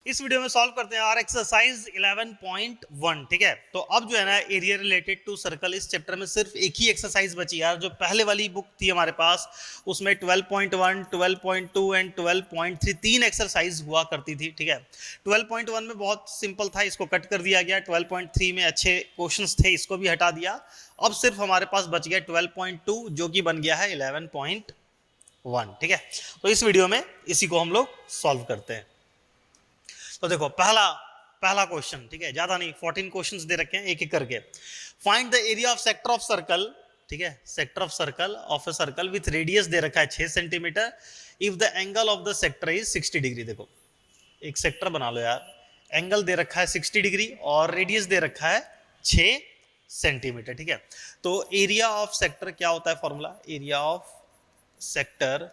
इस वीडियो में सॉल्व करते हैं आर एक्सरसाइज 11.1। ठीक है, तो अब जो है ना एरिया रिलेटेड टू सर्कल इस चैप्टर में सिर्फ एक ही एक्सरसाइज बची यार। जो पहले वाली बुक थी हमारे पास उसमें 12.1, 12.2 एंड 12.3 तीन एक्सरसाइज हुआ करती थी। ठीक है, 12.1 में बहुत सिंपल था, इसको कट कर दिया गया। 12.3 में अच्छे क्वेश्चंस थे, इसको भी हटा दिया। अब सिर्फ हमारे पास बच गया 12.2 जो कि बन गया है 11.1। ठीक है, तो इस वीडियो में इसी को हम लोग सॉल्व करते हैं। तो देखो पहला क्वेश्चन, ठीक है, ज्यादा नहीं, 14 क्वेश्चंस दे रखे हैं एक एक करके। Find the area of sector of circle. ठीक है, sector of circle of a circle with radius दे रखा है 6 centimetre if the angle of the sector is 60 degree. देखो एक सेक्टर बना लो यार, एंगल दे रखा है 60 डिग्री और रेडियस दे रखा है 6 सेंटीमीटर। ठीक है, तो एरिया ऑफ सेक्टर क्या होता है? Formula area of sector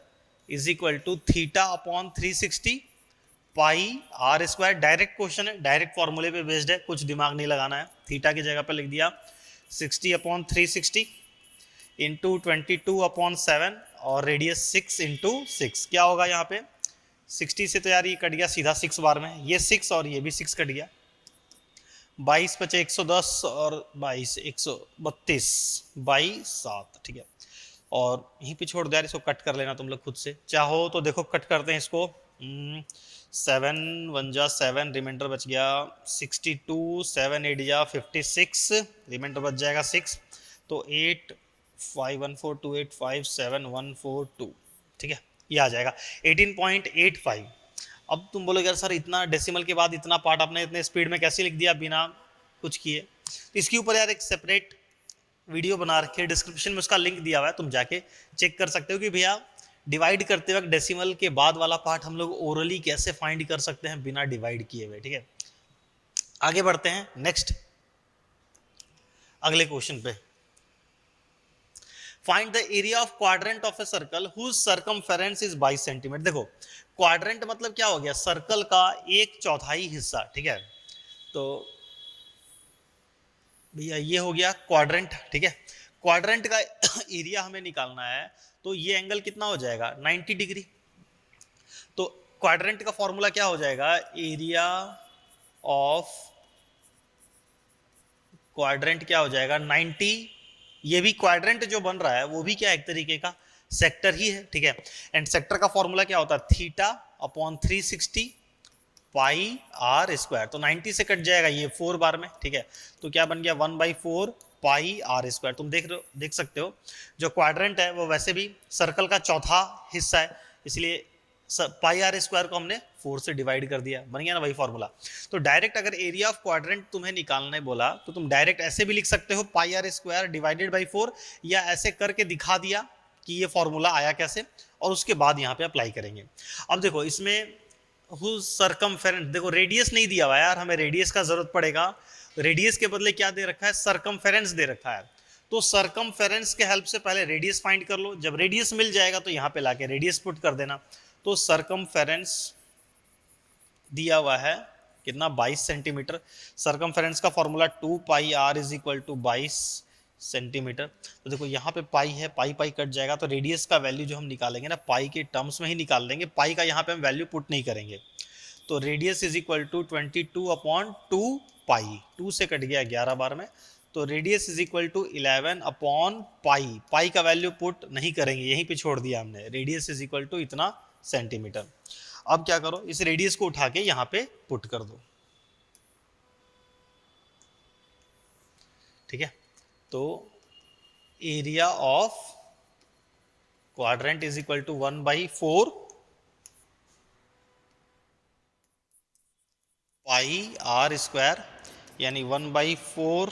is equal to theta upon 360 pi r square. Direct question है, डायरेक्ट फॉर्मूले पे बेस्ड है, कुछ दिमाग नहीं लगाना है। थीटा की जगह पे लिख दिया 60 अपॉन 360 इंटू 22 अपॉन 7 और रेडियस 6 इंटू 6। क्या होगा यहाँ पे? 60 से तो यार ये कट गया सीधा 6 बार में, ये 6 और ये भी 6 कट गया। 22 बचे 110 और 22 132 बाई 7। ठीक है, और यहीं पे छोड़ दिया, इसको कट कर लेना तुम लोग खुद से चाहो तो। देखो कट करते हैं इसको। 7 1 जा 7, रिमाइंडर बच गया 62, 7 8 जा 56, रिमाइंडर बच जाएगा 6। तो 8 5 1 4 2 8 5 7 1 4 2। ठीक है, ये आ जाएगा 18.85। अब तुम बोलोगे यार सर इतना डेसिमल के बाद इतना पार्ट आपने इतने स्पीड में कैसे लिख दिया बिना कुछ किए? तो इसके ऊपर यार एक सेपरेट वीडियो बना रखी है, डिस्क्रिप्शन में उसका लिंक दिया हुआ है, तुम जाके चेक कर सकते हो कि भैया डिवाइड करते वक्त डेसिमल के बाद वाला पार्ट हम लोग ओरली कैसे फाइंड कर सकते हैं बिना डिवाइड किए हुए। ठीक है, आगे बढ़ते हैं नेक्स्ट अगले क्वेश्चन पे। Find the area of quadrant of a circle whose circumference is 22 centimetre. देखो क्वाड्रेंट मतलब क्या हो गया? सर्कल का 1/4 हिस्सा। ठीक है, तो भैया ये हो गया क्वाड्रेंट। ठीक है, क्वाड्रेंट का एरिया हमें निकालना है, तो ये एंगल कितना हो जाएगा? 90 डिग्री। तो क्वाड्रेंट का फॉर्मूला क्या हो जाएगा? एरिया ऑफ क्वाड्रेंट क्या हो जाएगा? 90। ये भी क्वाड्रेंट जो बन रहा है वो भी क्या एक तरीके का सेक्टर ही है। ठीक है, एंड सेक्टर का फॉर्मूला क्या होता है? Theta upon 360 pi r square. तो 90 से कट जाएगा ये 4 बार में। ठीक है, तो क्या बन गया 1/4 पाई आर स्क्वायर। तुम देख सकते हो जो क्वाड्रेंट है वो वैसे भी सर्कल का चौथा हिस्सा है, इसलिए पाई आर स्क्वायर को हमने 4 से डिवाइड कर दिया, बन गया ना वही फॉर्मूला। तो डायरेक्ट अगर एरिया ऑफ क्वाड्रेंट तुम्हें निकालने बोला तो तुम डायरेक्ट ऐसे भी लिख सकते हो पाई आर स्क्वायर डिवाइडेड बाई 4, या ऐसे करके दिखा दिया कि ये फॉर्मूला आया कैसे, और उसके बाद यहाँ पे अप्लाई करेंगे। अब देखो इसमें सर्कमफेरेंस, देखो रेडियस नहीं दिया हुआ यार, हमें रेडियस का जरूरत पड़ेगा। रेडियस के बदले क्या दे रखा है? सर्कमफेरेंस दे रखा है। तो सर्कमफेरेंस के हेल्प से पहले रेडियस फाइंड कर लो, जब रेडियस मिल जाएगा तो यहाँ पे लाके रेडियस पुट कर देना। तो सर्कमफेरेंस दिया हुआ है कितना? 22 सेंटीमीटर। सर्कमफेरेंस का formula 2 pi r is equal to 22 centimetre. तो देखो यहाँ पे पाई है, पाई पाई कट जाएगा, तो रेडियस का वैल्यू जो हम निकालेंगे ना पाई के टर्म्स में ही निकाल लेंगे, पाई का यहाँ पे हम वैल्यू पुट नहीं करेंगे। तो radius is equal to 22 upon 2 pi, 2 से कट गया 11 बार में, तो radius is equal to 11 upon pi. Pi का वैल्यू पुट नहीं करेंगे, यहीं पे छोड़ दिया हमने। रेडियस इज इक्वल टू इतना सेंटीमीटर। अब क्या करो, इस रेडियस को उठा के यहां पे पुट कर दो। ठीक है, तो area of quadrant is equal to 1/4 pi r square, यानी 1/4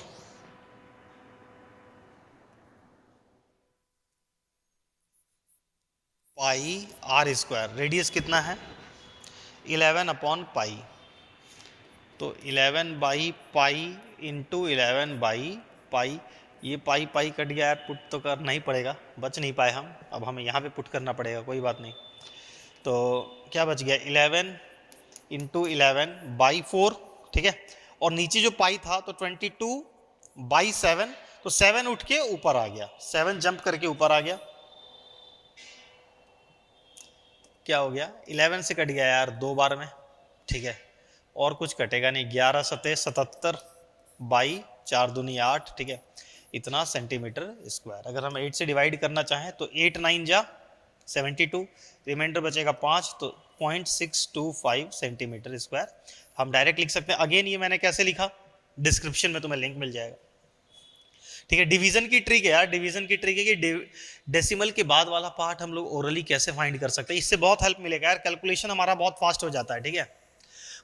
पाई आर स्क्वायर। रेडियस कितना है? 11 अपॉन पाई, तो 11 by pi into 11 by pi. ये पाई पाई कट गया यार, पुट तो करना ही पड़ेगा, बच नहीं पाए हम, अब हमें यहाँ पे पुट करना पड़ेगा, कोई बात नहीं। तो क्या बच गया? 11 इंटू 11/4। ठीक है, और नीचे जो पाई था तो 22/7, तो 7 उठ के ऊपर आ गया, 7 जंप करके ऊपर आ गया। क्या हो गया? 11 से कट गया यार 2 बार में। ठीक है, और कुछ कटेगा नहीं, 11 सतह 77 बाई 4 दूनी 8, ठीक है, इतना सेंटीमीटर स्क्वायर। अगर हम 8 से डिवाइड करना चाहें तो 8 9 जा 72, रिमाइंडर बचेगा 5, तो 0.625 सेंटीमीटर स्क्वायर हम डायरेक्ट लिख सकते हैं। अगेन ये मैंने कैसे लिखा, डिस्क्रिप्शन में तुम्हें लिंक मिल जाएगा, ठीक है। डिवीजन की ट्रिक है यार, डिवीजन की ट्रिक है कि डेसिमल के बाद वाला पार्ट हम लोग ओरली कैसे फाइंड कर सकते हैं, इससे बहुत हेल्प मिलेगा यार, कैलकुलेशन हमारा बहुत फास्ट हो जाता है, ठीक है।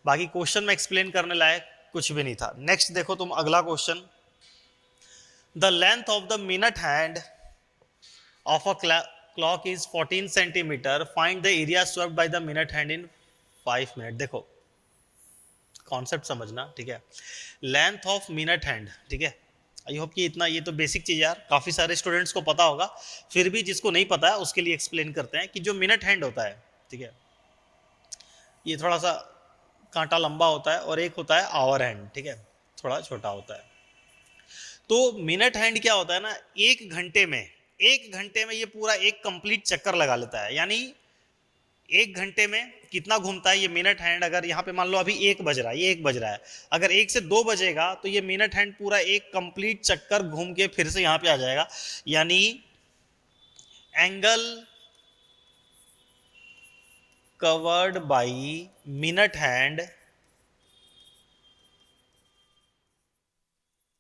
बाकी क्वेश्चन में एक्सप्लेन करने लायक कुछ भी नहीं था। नेक्स्ट देखो तुम अगला question, the length of the minute hand of a clock is 14 centimetre, find the area swept by the minute hand in 5 minute. देखो कॉन्सेप्ट समझना, ठीक है, लेंथ ऑफ मिनट हैंड, ठीक है। आई होप कि इतना, ये तो बेसिक चीज यार काफी सारे स्टूडेंट्स को पता होगा, फिर भी जिसको नहीं पता है उसके लिए एक्सप्लेन करते हैं कि जो मिनट हैंड होता है, ठीक है, ये थोड़ा सा कांटा लंबा होता है, और एक होता है आवर हैंड, ठीक है, थोड़ा छोटा होता है। तो मिनट हैंड क्या होता है ना, एक घंटे में ये पूरा एक कंप्लीट चक्कर लगा लेता है, यानी एक घंटे में कितना घूमता है ये मिनट हैंड। अगर यहाँ पे मान लो अभी 1 बज रहा है, ये 1 बज रहा है, अगर 1 से 2 बजेगा तो ये मिनट हैंड पूरा एक कंप्लीट चक्कर घूम के फिर से यहाँ पे आ जाएगा, यानी angle covered by minute hand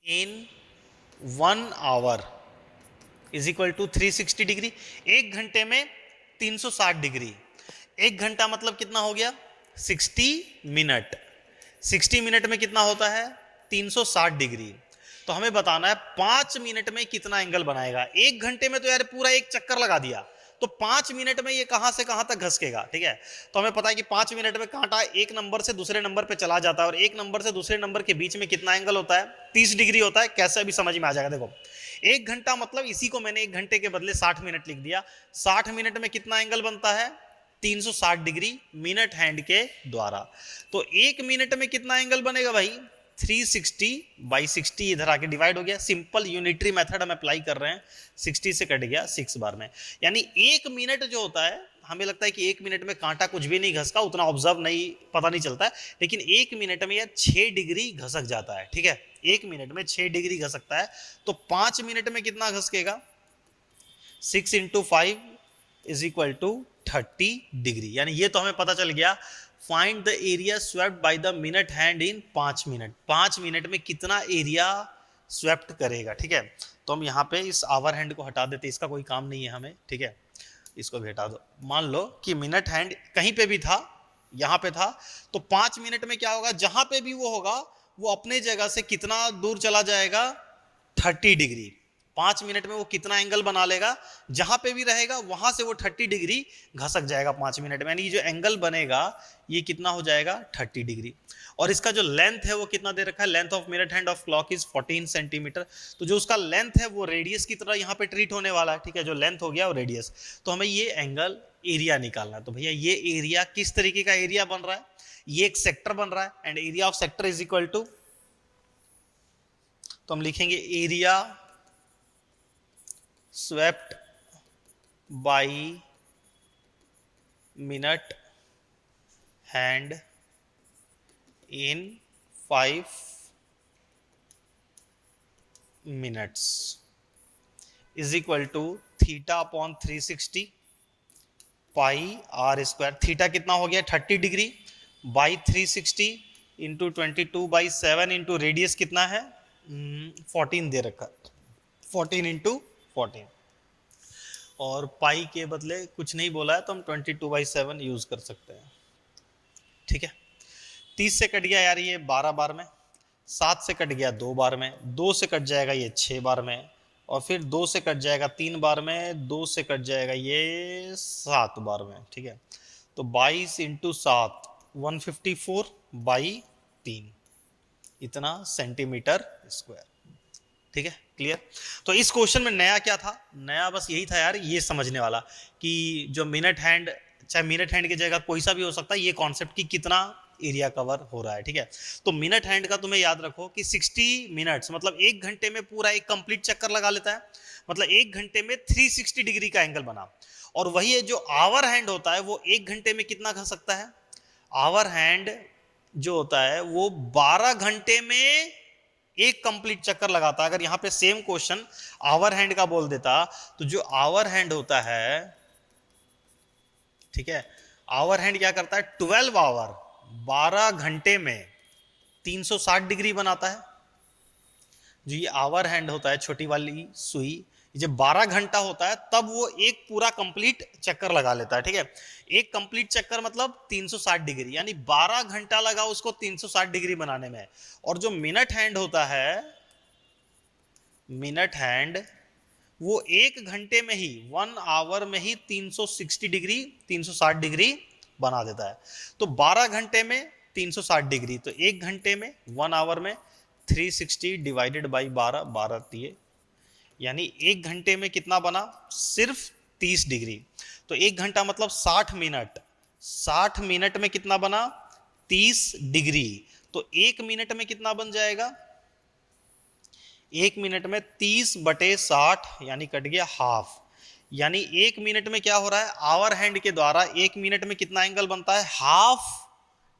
in 1 hour is equal to 360 degree. एक घंटे में 360 डिग्री, एक घंटा मतलब कितना हो गया 60 मिनट, 60 मिनट में कितना होता है 360 डिग्री। तो हमें बताना है 5 मिनट में कितना एंगल बनाएगा। एक घंटे में तो यार पूरा एक चक्कर लगा दिया, तो 5 मिनट में ये कहां से कहां तक घसकेगा, ठीक है। तो हमें पता है कि 5 मिनट में कांटा एक नंबर से दूसरे नंबर पे चला जाता है, और एक नंबर से दूसरे नंबर के बीच में कितना एंगल होता है 30 डिग्री होता है। कैसे अभी समझ में आ जाएगा, देखो एक घंटा मतलब इसी को मैंने एक घंटे के बदले 60 मिनट लिख दिया, 60 मिनट में कितना एंगल बनता है 360 डिग्री मिनट हैंड के द्वारा। तो एक मिनट में कितना एंगल बनेगा भाई 360 बाई 60, इधर आके डिवाइड हो गया, सिंपल यूनिटरी मेथड हम अप्लाई कर रहे हैं, 60 से कट गया 6 बार में, यानी एक मिनट जो होता है, हमें लगता है कि एक मिनट में कांटा कुछ भी नहीं घसका, उतना ऑब्जर्व नहीं, पता नहीं चलता है, लेकिन एक मिनट में यह 6 डिग्री घसक जाता है, ठीक है, एक मिनट में 6 डिग्री घसकता है। तो 5 मिनट में कितना घसकेगा 6 into 5 is equal to 30 degree, यानी ये तो हमें पता चल गया। Find the area swept by the minute hand in 5 minute, 5 minute में कितना एरिया स्वेप्ट करेगा, ठीक है। तो हम यहाँ पे इस आवर हैंड को हटा देते, इसका कोई काम नहीं है हमें, ठीक है, इसको भी हटा दो। मान लो कि मिनट हैंड कहीं पे भी था, यहाँ पे था, तो 5 मिनट में क्या होगा, जहां पे भी वो होगा वो अपने जगह से कितना दूर चला जाएगा 30 डिग्री। 5 मिनट में वो कितना एंगल बना लेगा, जहां पे भी रहेगा वहां से वो 30 डिग्री घसक जाएगा 5 मिनट में, यानी जो एंगल बनेगा ये कितना हो जाएगा 30 डिग्री। और इसका जो लेंथ है वो कितना दे रखा है, length of minute hand of clock is 14 centimetre. तो जो उसका लेंथ है वो रेडियस की तरह यहाँ पे ट्रीट होने वाला है, ठीक है, जो लेंथ हो गया वो रेडियस। तो हमें ये एंगल एरिया निकालना है। तो भैया ये एरिया किस तरीके का एरिया बन रहा है, ये एक सेक्टर बन रहा है, and area of sector is equal to, तो हम लिखेंगे area swept by minute hand in 5 minutes is equal to theta upon 360 pi r square. Theta कितना हो गया 30 degree by 360 into 22 by 7 into radius कितना है 14 दे रखा, 14 इंटू 14, और पाई के बदले कुछ नहीं बोला है तो हम 22/7 यूज कर सकते हैं, ठीक है। 30 से कट गया यार ये 12 बार में, 7 से कट गया 2 बार में, 2 से कट जाएगा ये 6 बार में, और फिर 2 से कट जाएगा 3 बार में, 2 से कट जाएगा ये 7 बार में, ठीक है। तो 22 इंटू 7 154 बाई 3, इतना सेंटीमीटर स्क्वायर, ठीक है, क्लियर। तो इस क्वेश्चन में नया क्या था, नया बस यही था यार ये समझने वाला कि जो मिनट हैंड, चाहे मिनट हैंड की जगह कोई सा भी हो सकता है, ये कॉन्सेप्ट की कितना एरिया कवर हो रहा है, ठीक है। तो मिनट हैंड का तुम्हें याद रखो कि 60 मिनट्स मतलब एक घंटे में पूरा एक कंप्लीट चक्कर लगा लेता है, मतलब एक घंटे में 360 डिग्री का एंगल बना। और वही है जो आवर हैंड होता है वो एक घंटे में कितना खा सकता है, आवर हैंड जो होता है वो 12 घंटे में एक कंप्लीट चक्कर लगाता है। अगर यहां पे सेम क्वेश्चन आवर हैंड का बोल देता, तो जो आवर हैंड होता है, ठीक है, आवर हैंड क्या करता है, 12 आवर, 12 घंटे में 360 डिग्री बनाता है। जो ये आवर हैंड होता है, छोटी वाली सुई, जब 12 घंटा होता है तब वो एक पूरा कंप्लीट चक्कर लगा लेता है। ठीक है, एक कंप्लीट चक्कर मतलब 360 डिग्री, यानी 12 घंटा लगा उसको 360 डिग्री बनाने में। और जो मिनट हैंड होता है, मिनट हैंड, वो एक घंटे में ही, 1 आवर में ही 360 डिग्री, 360 डिग्री बना देता है। तो 12 घंटे में 360 डिग्री, तो एक घंटे में, 1 आवर में 360 डिवाइडेड बाई 12, 12 दिए, यानी एक घंटे में कितना बना, सिर्फ 30 डिग्री। तो एक घंटा मतलब 60 मिनट, 60 मिनट में कितना बना, 30 डिग्री। तो एक मिनट में कितना बन जाएगा, एक मिनट में 30/60, यानी कट गया हाफ। यानी एक मिनट में क्या हो रहा है, आवर हैंड के द्वारा एक मिनट में कितना एंगल बनता है, हाफ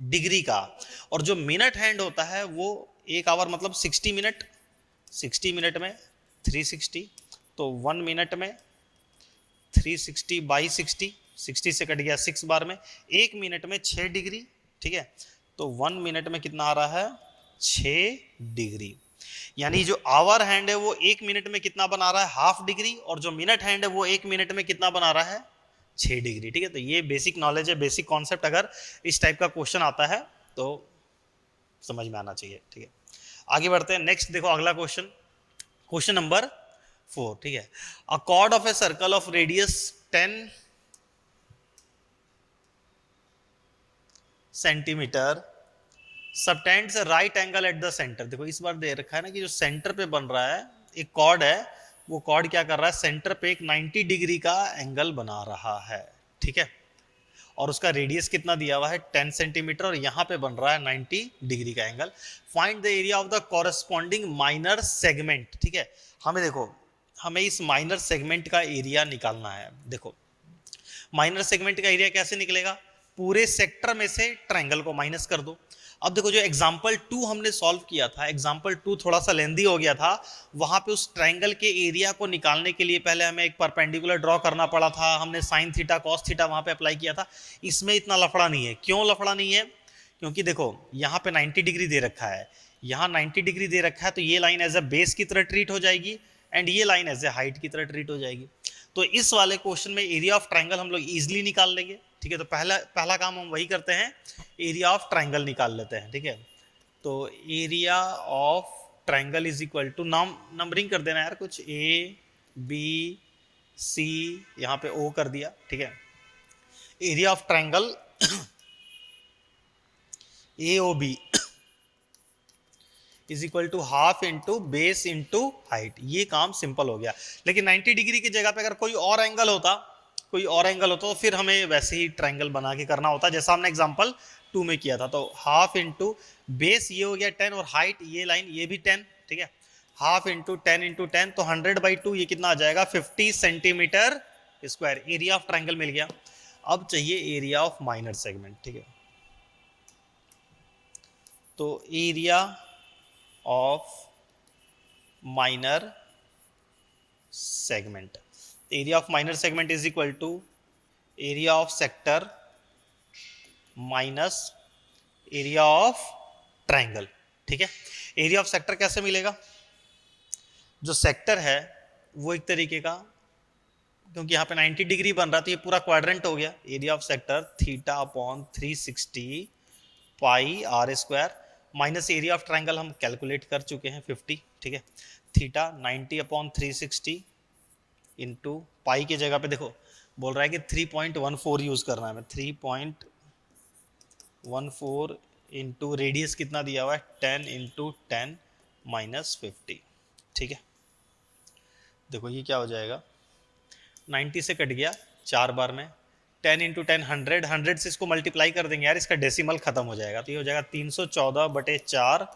डिग्री का। और जो मिनट हैंड होता है वो एक आवर मतलब 60 मिनट, 60 मिनट में 360, तो 1 मिनट में 360/60, 60 से कट गया 6 बार में, एक मिनट में 6 डिग्री। ठीक है, तो 1 मिनट में कितना आ रहा है, 6 डिग्री। यानी जो आवर हैंड है वो एक मिनट में कितना बना रहा है, हाफ डिग्री, और जो मिनट हैंड है वो एक मिनट में कितना बना रहा है, 6 डिग्री। ठीक है, तो ये बेसिक नॉलेज है, बेसिक कॉन्सेप्ट। अगर इस टाइप का क्वेश्चन आता है तो समझ में आना चाहिए। ठीक है, आगे बढ़ते हैं। नेक्स्ट देखो अगला क्वेश्चन, क्वेश्चन नंबर 4। ठीक है, अ cord of a circle of radius 10 centimetre subtends right angle at the centre. देखो इस बार दे रखा है ना कि जो सेंटर पे बन रहा है एक कॉर्ड है, वो कॉर्ड क्या कर रहा है, सेंटर पे एक 90 डिग्री का एंगल बना रहा है। ठीक है, और उसका रेडियस कितना दिया हुआ है, 10 सेंटीमीटर, और यहां पे बन रहा है 90 डिग्री का angle. Find the area of the corresponding minor segment. ठीक है, हमें देखो, हमें इस माइनर सेगमेंट का एरिया निकालना है। देखो माइनर सेगमेंट का एरिया कैसे निकलेगा, पूरे सेक्टर में से ट्रायंगल को माइनस कर दो। अब देखो जो एग्जाम्पल 2 हमने सॉल्व किया था, एग्जाम्पल 2 थोड़ा सा लेंदी हो गया था, वहां पे उस ट्रायंगल के एरिया को निकालने के लिए पहले हमें एक परपेंडिकुलर ड्रॉ करना पड़ा था, हमने साइन थीटा कॉस थीटा वहां पे अप्लाई किया था। इसमें इतना लफड़ा नहीं है। क्यों लफड़ा नहीं है, क्योंकि देखो यहाँ पे 90 डिग्री दे रखा है, यहाँ 90 डिग्री दे रखा है, तो ये लाइन एज ए बेस की तरह ट्रीट हो जाएगी एंड ये लाइन एज ए हाइट की तरह ट्रीट हो जाएगी। तो इस वाले क्वेश्चन में एरिया ऑफ ट्रायंगल हम लोग इजीली निकाल लेंगे। ठीक है, तो पहला काम हम वही करते हैं, एरिया ऑफ ट्रायंगल निकाल लेते हैं। ठीक है, तो area of triangle is equal to, नाम नंबरिंग कर देना यार, कुछ ए बी सी, यहाँ पे ओ कर दिया। ठीक है, area of triangle A O B is equal to half into base into height. ये काम सिंपल हो गया। लेकिन 90 डिग्री की जगह पे अगर कोई और एंगल होता, कोई और एंगल होता, तो फिर हमें वैसे ही ट्रायंगल बना के करना होता, जैसा हमने एग्जांपल 2 में किया था। तो हाफ इंटू बेस ये हो गया 10, और हाइट ये लाइन ये भी 10। ठीक है, हाफ इंटू 10, तो 100/2, ये कितना आ जाएगा, 50 centimetre square. Area of triangle मिल गया। अब चाहिए एरिया ऑफ माइनर सेगमेंट। ठीक है, तो area of minor segment, area of minor segment is equal to area of sector minus area of triangle. ठीक है, एरिया ऑफ सेक्टर कैसे मिलेगा, जो सेक्टर है वो एक तरीके का, क्योंकि यहाँ पे 90 डिग्री बन रहा, तो ये पूरा क्वाड्रेंट हो गया। Area of sector θ/360 pi r square minus area of triangle हम कैलकुलेट कर चुके हैं 50। ठीक है, थीटा 90/360 इंटू पाई की जगह पे देखो बोल रहा है कि 3.14 यूज करना है, मैं 3.14 इंटू रेडियस कितना दिया हुआ है 10 इंटू 10 माइनस 50। ठीक है, देखो ये क्या हो जाएगा, 90 से कट गया 4 बार में, 10 इंटू 10 100, 100 से इसको मल्टीप्लाई कर देंगे यार, इसका डेसिमल खत्म हो जाएगा, तो ये हो जाएगा 314/4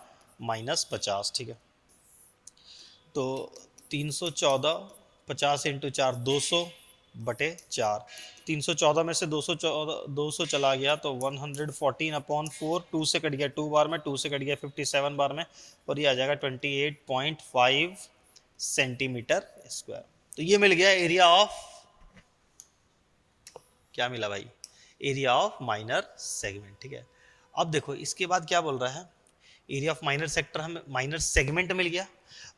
माइनस 50। ठीक है, तो 314, 50 इंटू 4 200, बटे 4। 314 में से 200 चला गया तो 114/4, 2 से कट गया 2 बार में, 2 से कट गया 57 बार में, और ये आ जाएगा 28.5 सेंटीमीटर स्क्वायर। तो ये मिल गया एरिया ऑफ, क्या मिला भाई, एरिया ऑफ माइनर सेगमेंट। ठीक है, अब देखो इसके बाद क्या बोल रहा है, एरिया ऑफ माइनर सेक्टर, हमें माइनर सेगमेंट मिल गया।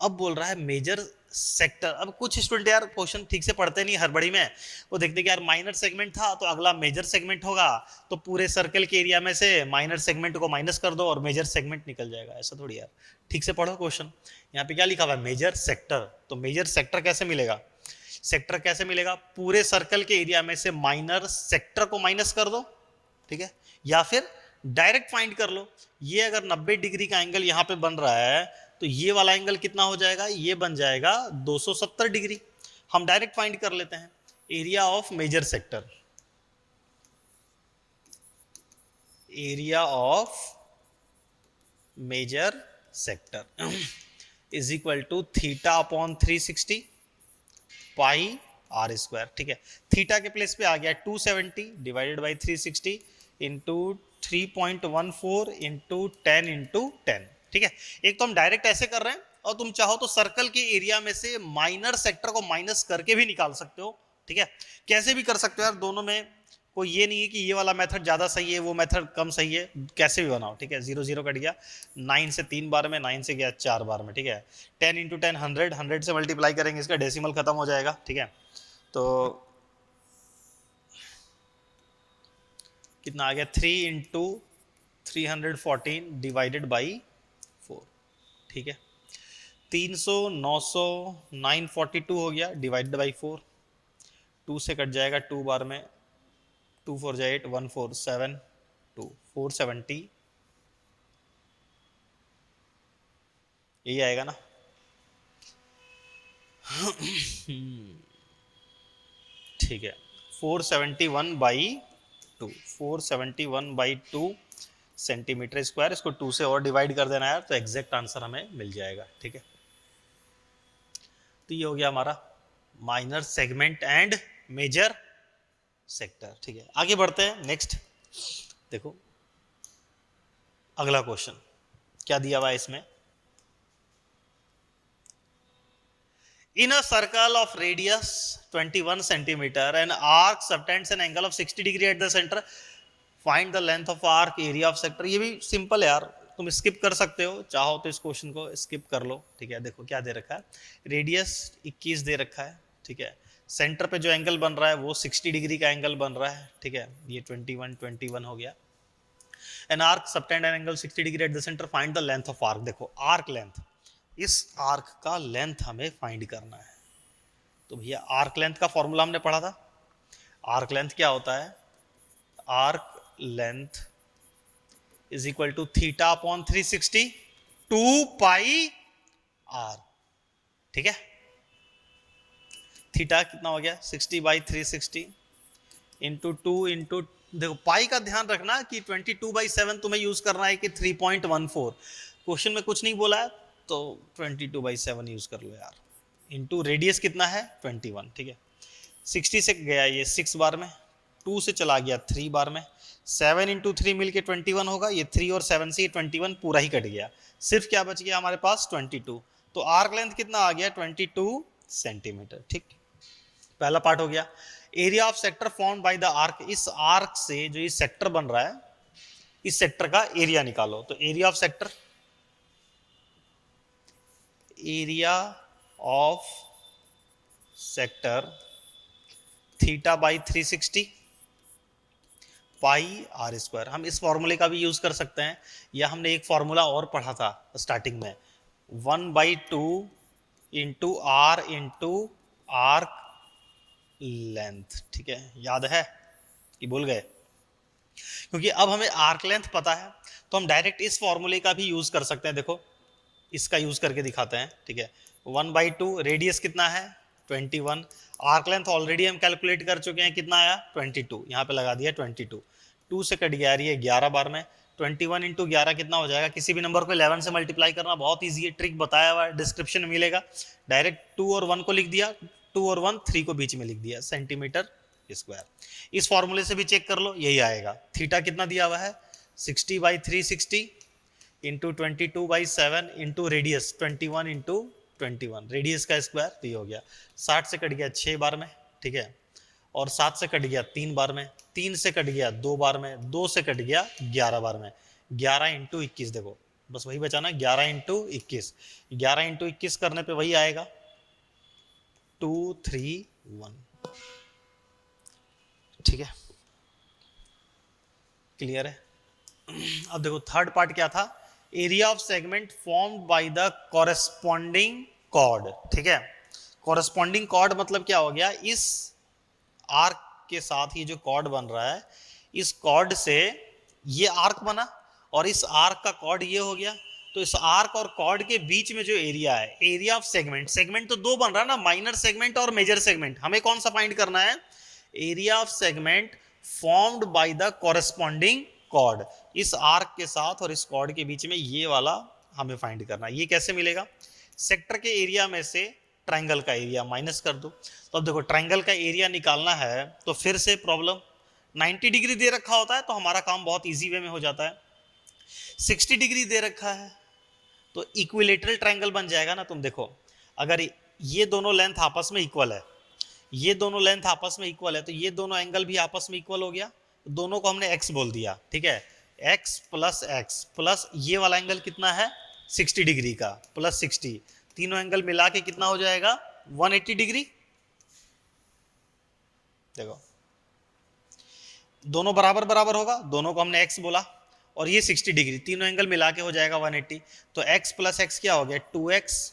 अब बोल रहा है मेजर सेक्टर। अब कुछ स्टूडेंट यार क्वेश्चन ठीक से पढ़ते नहीं हड़बड़ी में, वो देखते कि यार माइनर सेगमेंट था तो अगला मेजर सेगमेंट होगा, तो पूरे सर्कल के एरिया में से माइनर सेगमेंट को माइनस कर दो और मेजर सेगमेंट निकल जाएगा। ऐसा थोड़ी यार, ठीक से पढ़ो क्वेश्चन। यहाँ पे क्या लिखा हुआ है, मेजर सेक्टर। तो मेजर सेक्टर कैसे मिलेगा, सेक्टर कैसे मिलेगा, पूरे सर्कल के एरिया में से माइनर सेक्टर को माइनस कर दो, ठीक है, या फिर डायरेक्ट फाइंड कर लो। ये अगर 90 डिग्री का एंगल यहां पे बन रहा है तो ये वाला एंगल कितना हो जाएगा, ये बन जाएगा 270 डिग्री। हम डायरेक्ट फाइंड कर लेते हैं area of major sector. Area of major sector is equal to theta upon 360 pi r square. ठीक है, थीटा के प्लेस पे आ गया 270 डिवाइडेड बाई 360 इंटू 3.14 इंटू 10 ठीक है। एक तो हम डायरेक्ट ऐसे कर रहे हैं, और तुम चाहो तो सर्कल के एरिया में से माइनर सेक्टर को माइनस करके भी निकाल सकते हो। ठीक है, कैसे भी कर सकते हो यार, दोनों में कोई ये नहीं है कि ये वाला मेथड ज्यादा सही है वो मेथड कम सही है, कैसे भी बनाओ। ठीक है, 0 0 कट गया, 9 से 3 बार में, 9 से गया 4 बार में। ठीक है, 10 इंटू 10 100, 100 से मल्टीप्लाई करेंगे, इसका डेसिमल खत्म हो जाएगा। ठीक है, तो कितना आ गया, 3 इंटू 314 डिवाइडेड बाई 4। ठीक है, 300 900 942 हो गया डिवाइडेड बाई 4, 2 से कट जाएगा 2 बार में, 2 4 जा 8, 1 4 7 2 470, यही आएगा ना। ठीक है, 471/2, 471/2 सेंटीमीटर स्क्वायर। इसको 2 से और डिवाइड कर देना यार, तो एग्जैक्ट आंसर हमें मिल जाएगा। ठीक है, तो ये हो गया हमारा minor segment and major sector. ठीक है, आगे बढ़ते हैं। नेक्स्ट देखो अगला क्वेश्चन क्या दिया हुआ है इसमें, in a circle of radius 21 centimeter an arc subtends an angle of 60 degree at the center, find the length of arc, area of sector। ये भी सिंपल है यार, तुम स्किप कर सकते हो, चाहो तो इस क्वेश्चन को स्किप कर लो। ठीक है, देखो क्या दे रखा है, रेडियस 21 दे रखा है। ठीक है, सेंटर पे जो एंगल बन रहा है वो 60 डिग्री का एंगल बन रहा है। ठीक है, ये 21 हो गया। An arc subtend an angle 60 degree at the centre, find the length of arc. देखो आर्क लेंथ, इस आर्क का लेंथ हमें फाइंड करना है। तो भैया आर्क लेंथ का फॉर्मूला हमने पढ़ा था। आर्क लेंथ क्या होता है, arc length is equal to theta upon 360 2 pi r. ठीक है, थीटा कितना हो गया 60/360 इंटू 2 इंटू, देखो पाई का ध्यान रखना कि 22/7 तुम्हें यूज करना है कि 3.14। क्वेश्चन में कुछ नहीं बोला है तो 22/7 यूज कर लो यार। इंटू रेडियस कितना है 21। ठीक है, 60 से गया ये 6 बार में, 2 से चला गया 3 बार में, 7 इंटू 3 मिलके 21 होगा, ये 3 और 7 से 21 पूरा ही कट गया, सिर्फ क्या बच गया हमारे पास 22। तो आर्क लेंथ कितना आ गया 22 सेंटीमीटर। ठीक, पहला पार्ट हो गया। Area of sector formed by the arc, इस आर्क से जो ये सेक्टर बन रहा है इस सेक्टर का एरिया निकालो। तो area of sector, area of sector theta by 360 pi r square. हम इस फॉर्मूले का भी यूज कर सकते हैं, या हमने एक फॉर्मूला और पढ़ा था स्टार्टिंग में, 1/2 into r into arc length. ठीक है, याद है कि भूल गए? क्योंकि अब हमें आर्क लेंथ पता है तो हम डायरेक्ट इस फॉर्मूले का भी यूज कर सकते हैं। देखो इसका यूज करके दिखाते हैं। ठीक है, 1/2, रेडियस कितना है 21, आर्क लेंथ ऑलरेडी हम कैलकुलेट कर चुके हैं, कितना आया 22, यहाँ पे लगा दिया 22, 2 से कट गया रही है 11 बार में, 21 इंटू 11 कितना हो जाएगा, किसी भी नंबर को 11 से मल्टीप्लाई करना बहुत ईजी है, ट्रिक बताया हुआ है डिस्क्रिप्शन में मिलेगा। डायरेक्ट 2 और 1 को लिख दिया, 2 और 1 3 को बीच में लिख दिया सेंटीमीटर स्क्वायर। इस फॉर्मूले से भी चेक कर लो, यही आएगा। थीटा कितना दिया हुआ है 60/360 into 22/7 into radius 21 into 21, radius का स्क्वायर, तो ये हो गया 60 से कट गया 6 बार में, ठीक है, और 7 से कट गया 3 बार में, 3 से कट गया 2 बार में, 2 से कट गया 11 बार में, 11 इंटू 21, देखो बस वही बचा ना, 11 इंटू 21, 11 इंटू 21 करने पे वही आएगा 231, ठीक है, क्लियर है। अब देखो थर्ड पार्ट क्या था, area of segment formed by the corresponding chord, ठीक है। कॉरेस्पॉन्डिंग कॉर्ड मतलब क्या हो गया, इस आर्क के साथ ये जो कॉर्ड बन रहा है, इस कॉर्ड से ये आर्क बना और इस आर्क का कॉर्ड ये हो गया, तो इस आर्क और कॉर्ड के बीच में जो एरिया है, एरिया ऑफ सेगमेंट, सेगमेंट तो दो बन रहा है ना, माइनर सेगमेंट और मेजर सेगमेंट, हमें कौन सा फाइंड करना है, area of segment formed by the corresponding chord, इस आर्क के साथ और इस कॉर्ड के बीच में ये वाला हमें फाइंड करना है। ये कैसे मिलेगा, सेक्टर के एरिया में से ट्रायंगल का एरिया माइनस कर दो, तो अब देखो ट्रायंगल का एरिया निकालना है तो फिर से प्रॉब्लम, 90 डिग्री दे रखा होता है तो हमारा काम बहुत इजी वे में हो जाता है, 60 डिग्री दे रखा है तो इक्विलेटरल ट्रायंगल बन जाएगा ना। तुम देखो अगर ये दोनों लेंथ आपस में इक्वल है, ये दोनों लेंथ आपस में इक्वल है, तो ये दोनों एंगल भी आपस में इक्वल हो गया, दोनों को हमने x बोल दिया, ठीक है, x प्लस ये वाला एंगल कितना है 60 डिग्री का प्लस 60, तीनों एंगल मिला के कितना हो जाएगा 180 डिग्री। देखो दोनों बराबर बराबर होगा, दोनों को हमने x बोला और ये 60 डिग्री, तीनों एंगल मिला के हो जाएगा 180, तो x प्लस x क्या हो गया 2x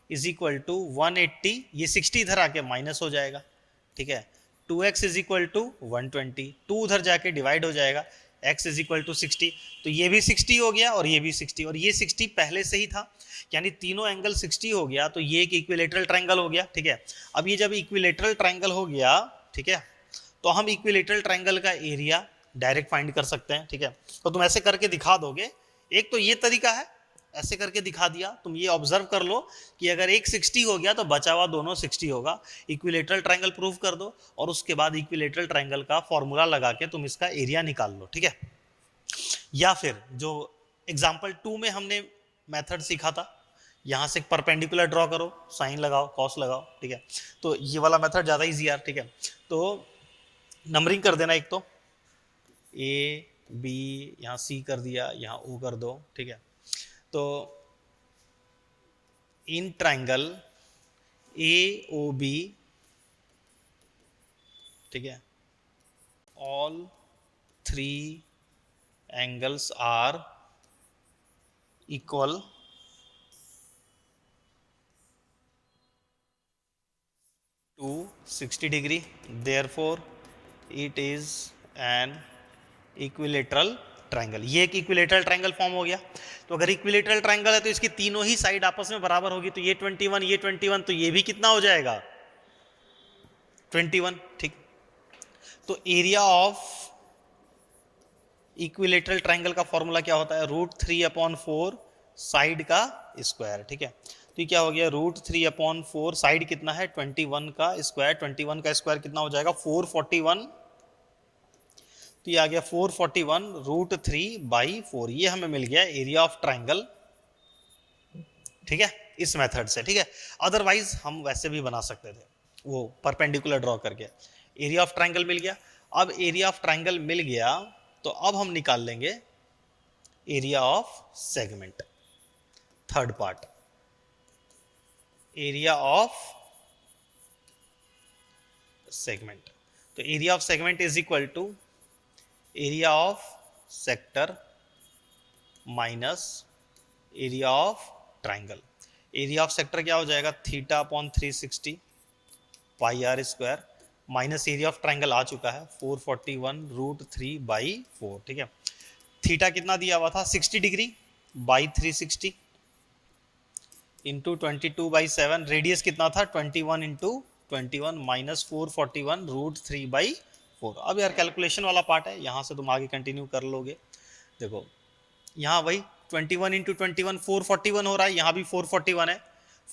इज इक्वल टू 180, ये 60 इधर आके माइनस हो जाएगा, ठीक है, 2x इज इक्वल टू 120, 2 उधर जाके डिवाइड हो जाएगा, x इज इक्वल टू 60, तो ये भी 60 हो गया और ये भी 60 और ये 60 पहले से ही था, यानी तीनों एंगल 60 हो गया, तो ये एक इक्विलेटरल ट्रायंगल हो गया, ठीक है। अब ये जब इक्विलेटरल ट्रायंगल हो गया, ठीक है, तो हम इक्विलेटरल ट्रायंगल का एरिया डायरेक्ट फाइंड कर सकते हैं, ठीक है। तो तुम ऐसे करके दिखा दोगे, एक तो ये तरीका है, ऐसे करके दिखा दिया, तुम ये ऑब्जर्व कर लो कि अगर एक 60 हो गया तो बचा हुआ दोनों 60 होगा, इक्विलेटरल ट्रायंगल प्रूव कर दो और उसके बाद इक्विलेटरल ट्रायंगल का फॉर्मूला लगा के तुम इसका एरिया निकाल लो, ठीक है। या फिर जो एग्जाम्पल 2 में हमने मेथड सीखा था, यहाँ से परपेंडिकुलर ड्रॉ करो, साइन लगाओ, कॉस लगाओ, ठीक है, तो ये वाला मेथड ज़्यादा ईजी यार, ठीक है। तो नंबरिंग कर देना, एक तो ए बी, यहाँ सी कर दिया, यहाँ ओ कर दो, ठीक है। तो in triangle A O B, ठीक है, all 3 angles are equal to 60 degree, therefore it is an equilateral triangle. ये एक इक्विलेटरल ट्रायंगल फॉर्म हो गया, तो अगर इक्विलेटरल ट्रायंगल है तो इसकी तीनों ही साइड आपस में बराबर होगी, तो ये 21 ये 21, तो ये भी कितना हो जाएगा 21, ठीक। तो एरिया ऑफ इक्विलेटरल ट्रायंगल का फॉर्मूला क्या होता है, √3/4 साइड का स्क्वायर, ठीक है। तो ये क्या हो गया √3/4, साइड कितना है 21 का स्क्वायर, 21 का स्क्वायर कितना हो जाएगा 441, तो ये आ गया 441 √3/4, ये हमें मिल गया एरिया ऑफ ट्रायंगल, ठीक है, इस मेथड से, ठीक है। अदरवाइज हम वैसे भी बना सकते थे, वो परपेंडिकुलर ड्रॉ करके। एरिया ऑफ ट्रायंगल मिल गया, अब एरिया ऑफ ट्रायंगल मिल गया तो अब हम निकाल लेंगे area of segment, third part, area of segment. तो area of segment is equal to area of sector minus area of triangle. Area of sector क्या हो जाएगा θ/360 πr² minus area of triangle आ चुका है 441 √3/4, ठीक है। थीटा कितना दिया हुआ था 60 डिग्री बाई 360 इंटू 22/7, रेडियस कितना था 21 इंटू 21 माइनस 441 √3/4। अब यार कैलकुलेशन वाला पार्ट है, यहाँ से तुम आगे कंटिन्यू कर लोगे। देखो यहाँ वही 21 इंटू 21 441 हो रहा है, यहाँ भी 441 है,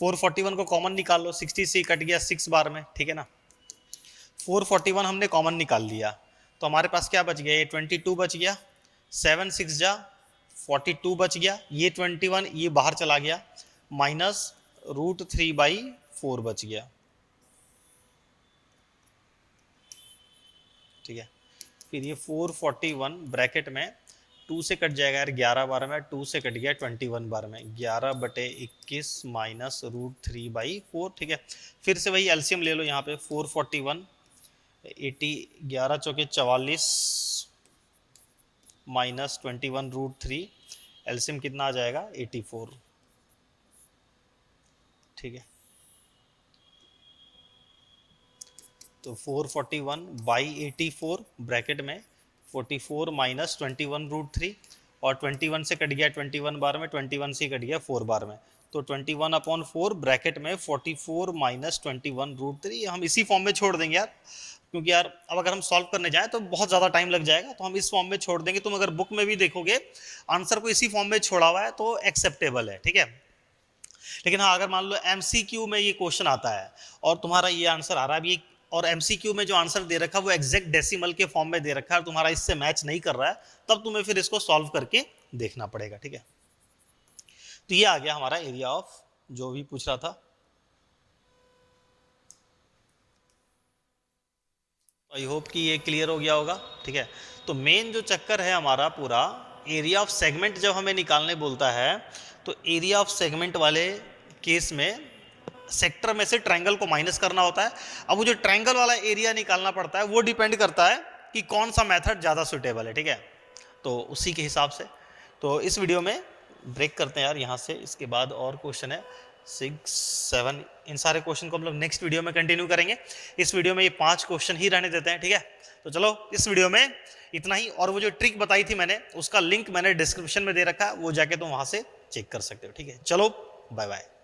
441 को कॉमन निकाल लो, 60 से कट गया 6 बार में, ठीक है ना। 441 हमने कॉमन निकाल लिया तो हमारे पास क्या बच गया, ये 22 बच गया, 7 6 जा 42 बच गया, ये 21 ये बाहर चला गया, माइनस √3/4 बच गया, ठीक है। फिर ये 441 ब्रैकेट में 2 से कट जाएगा यार 11 बार में, 2 से कट गया 21 बार में, 11/21 माइनस √3/4, ठीक है। फिर से वही एलसीएम ले लो यहाँ पे, 441 80 11 चौके 44 माइनस 21√3, एलसीएम कितना आ जाएगा 84, ठीक है। तो 441/84 ब्रैकेट में 44 माइनस 21√3 और 21 से कट गया 21 बार में, 21 से कट गया 4 बार में, तो 21/4 ब्रैकेट में 44 माइनस 21√3, हम इसी फॉर्म में छोड़ देंगे यार, क्योंकि यार अब अगर हम सॉल्व करने जाएं तो बहुत ज़्यादा टाइम लग जाएगा, तो हम इस फॉर्म में छोड़ देंगे। तुम अगर बुक में भी देखोगे आंसर को इसी फॉर्म में छोड़ा हुआ है तो एक्सेप्टेबल है, ठीक है। लेकिन हाँ, अगर मान लो एमसीक्यू में ये क्वेश्चन आता है और तुम्हारा ये आंसर आ रहा है अभी, और एमसीक्यू में जो आंसर दे रखा है वो एग्जैक्ट डेसिमल के फॉर्म में दे रखा है और तुम्हारा इससे मैच नहीं कर रहा है, तब तुम्हें फिर इसको सॉल्व करके देखना पड़ेगा, ठीक है। तो ये आ गया हमारा एरिया ऑफ जो भी पूछ रहा था। आई होप कि ये क्लियर हो गया होगा, ठीक है। तो मेन जो चक्कर है हमारा पूरा, एरिया ऑफ सेगमेंट जब हमें निकालने बोलता है तो एरिया ऑफ सेगमेंट वाले केस में सेक्टर में से ट्रायंगल को माइनस करना होता है। अब वो जो ट्रायंगल वाला एरिया निकालना पड़ता है वो डिपेंड करता है कि कौन सा मेथड ज़्यादा सुटेबल है, ठीक है। तो उसी के हिसाब से तो इस वीडियो में ब्रेक करते हैं यार यहाँ से, इसके बाद और क्वेश्चन है 6 7, इन सारे क्वेश्चन को हम लोग नेक्स्ट वीडियो में कंटिन्यू करेंगे। इस वीडियो में ये 5 क्वेश्चन ही रहने देते हैं, ठीक है। तो चलो इस वीडियो में इतना ही, और वो जो ट्रिक बताई थी मैंने उसका लिंक मैंने डिस्क्रिप्शन में दे रखा है, वो जाके तुम वहाँ से चेक कर सकते हो, ठीक है। चलो बाय बाय।